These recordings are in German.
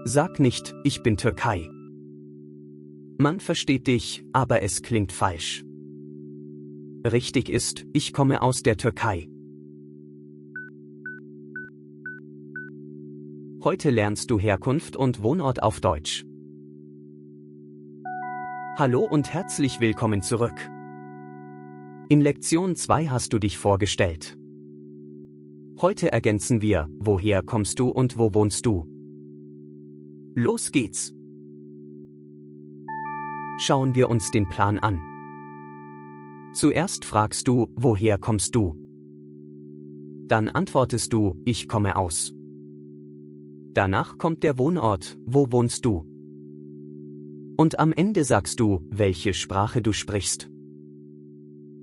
Sag nicht, ich bin Türkei. Man versteht dich, aber es klingt falsch. Richtig ist, ich komme aus der Türkei. Heute lernst du Herkunft und Wohnort auf Deutsch. Hallo und herzlich willkommen zurück. In Lektion 2 hast du dich vorgestellt. Heute ergänzen wir, woher kommst du und wo wohnst du? Los geht's! Schauen wir uns den Plan an. Zuerst fragst du, woher kommst du? Dann antwortest du, ich komme aus. Danach kommt der Wohnort, wo wohnst du? Und am Ende sagst du, welche Sprache du sprichst.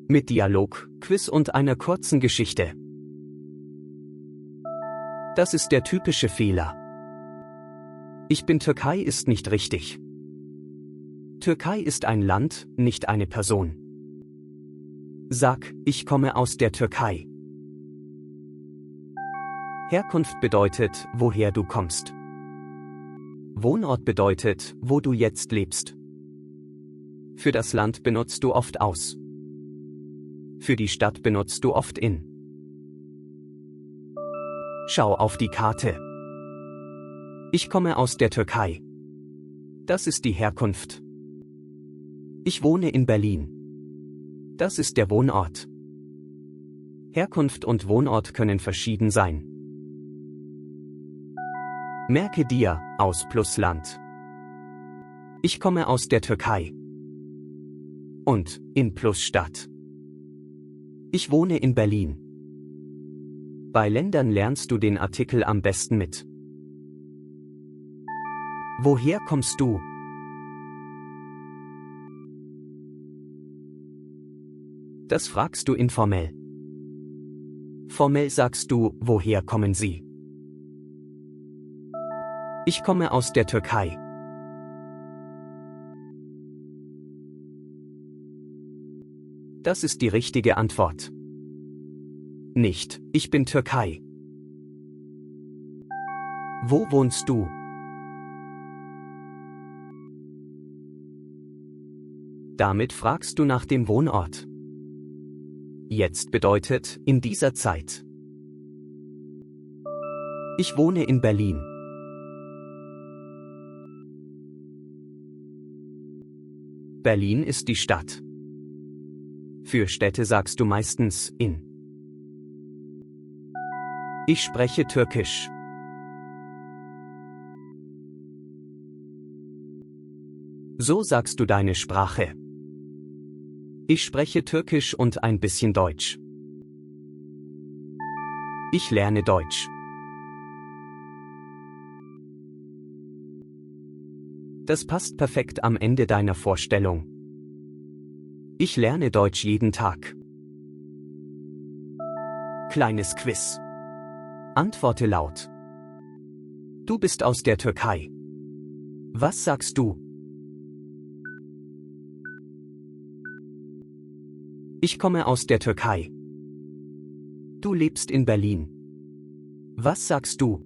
Mit Dialog, Quiz und einer kurzen Geschichte. Das ist der typische Fehler. Ich bin Türkei ist nicht richtig. Türkei ist ein Land, nicht eine Person. Sag, ich komme aus der Türkei. Herkunft bedeutet, woher du kommst. Wohnort bedeutet, wo du jetzt lebst. Für das Land benutzt du oft aus. Für die Stadt benutzt du oft in. Schau auf die Karte. Ich komme aus der Türkei. Das ist die Herkunft. Ich wohne in Berlin. Das ist der Wohnort. Herkunft und Wohnort können verschieden sein. Merke dir, aus plus Land. Ich komme aus der Türkei. Und, in plus Stadt. Ich wohne in Berlin. Bei Ländern lernst du den Artikel am besten mit. Woher kommst du? Das fragst du informell. Formell sagst du, woher kommen sie? Ich komme aus der Türkei. Das ist die richtige Antwort. Nicht, ich bin Türkei. Wo wohnst du? Damit fragst du nach dem Wohnort. Jetzt bedeutet, in dieser Zeit. Ich wohne in Berlin. Berlin ist die Stadt. Für Städte sagst du meistens in. Ich spreche Türkisch. So sagst du deine Sprache. Ich spreche Türkisch und ein bisschen Deutsch. Ich lerne Deutsch. Das passt perfekt am Ende deiner Vorstellung. Ich lerne Deutsch jeden Tag. Kleines Quiz. Antworte laut. Du bist aus der Türkei. Was sagst du? Ich komme aus der Türkei. Du lebst in Berlin. Was sagst du?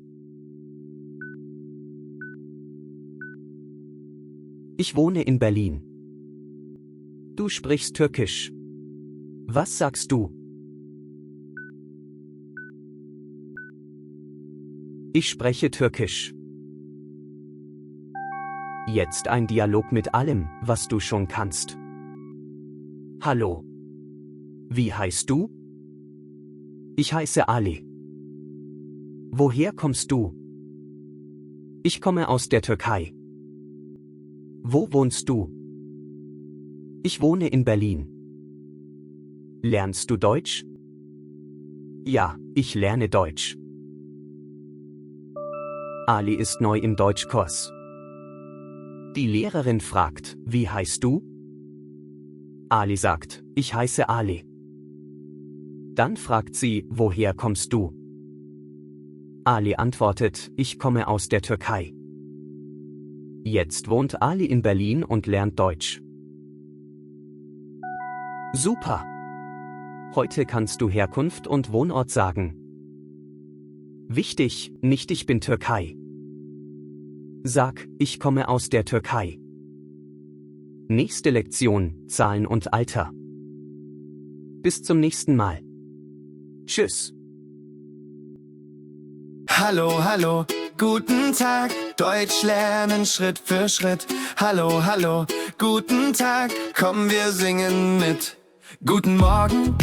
Ich wohne in Berlin. Du sprichst Türkisch. Was sagst du? Ich spreche Türkisch. Jetzt ein Dialog mit allem, was du schon kannst. Hallo. Wie heißt du? Ich heiße Ali. Woher kommst du? Ich komme aus der Türkei. Wo wohnst du? Ich wohne in Berlin. Lernst du Deutsch? Ja, ich lerne Deutsch. Ali ist neu im Deutschkurs. Die Lehrerin fragt, wie heißt du? Ali sagt, ich heiße Ali. Dann fragt sie, woher kommst du? Ali antwortet, ich komme aus der Türkei. Jetzt wohnt Ali in Berlin und lernt Deutsch. Super! Heute kannst du Herkunft und Wohnort sagen. Wichtig, nicht ich bin Türkei. Sag, ich komme aus der Türkei. Nächste Lektion, Zahlen und Alter. Bis zum nächsten Mal. Tschüss. Hallo, hallo, guten Tag, Deutsch lernen Schritt für Schritt. Hallo, hallo, guten Tag, komm, wir singen mit. Guten Morgen,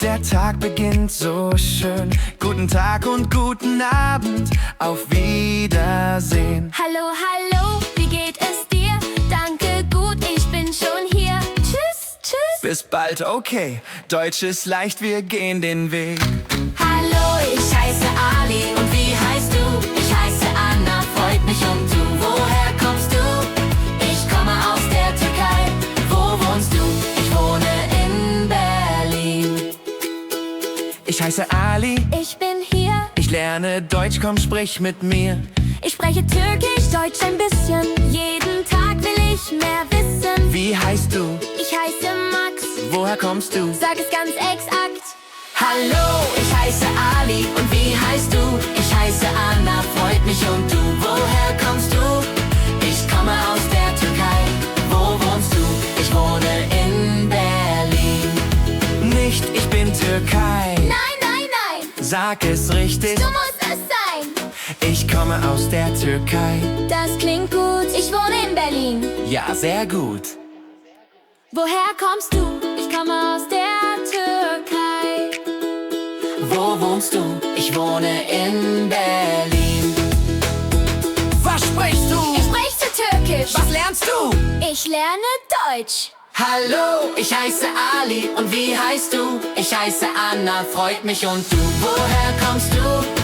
der Tag beginnt so schön. Guten Tag und guten Abend, auf Wiedersehen. Hallo, hallo, wie geht es dir? Danke, gut, ich bin schon hier. Tschüss, tschüss. Bis bald, okay, Deutsch ist leicht, wir gehen den Weg. Hallo, ich heiße Ali und wie heißt du? Ich heiße Anna, freut mich und du? Woher kommst du? Ich komme aus der Türkei. Wo wohnst du? Ich wohne in Berlin. Ich heiße Ali, Ich bin hier. ich lerne Deutsch, komm, sprich mit mir. Ich spreche Türkisch, Deutsch ein bisschen. Jeden Tag will ich mehr wissen. Wie heißt du? Ich heiße Max, Woher kommst du? sag es ganz exakt. Hallo, ich heiße Ali und wie heißt du? Ich heiße Anna, freut mich und du? Woher kommst du? Ich komme aus der Türkei. Wo wohnst du? Ich wohne in Berlin. Nicht, ich bin Türkei. Nein, nein, nein, Sag es richtig, so muss es sein. ich komme aus der Türkei. Das klingt gut, ich wohne in Berlin. Ja, sehr gut. Woher kommst du? Ich komme aus der Türkei. Wo wohnst du? Ich wohne in Berlin. Was sprichst du? Ich spreche Türkisch. Was lernst du? Ich lerne Deutsch. Hallo, ich heiße Ali und wie heißt du? Ich heiße Anna, freut mich und du? Woher kommst du?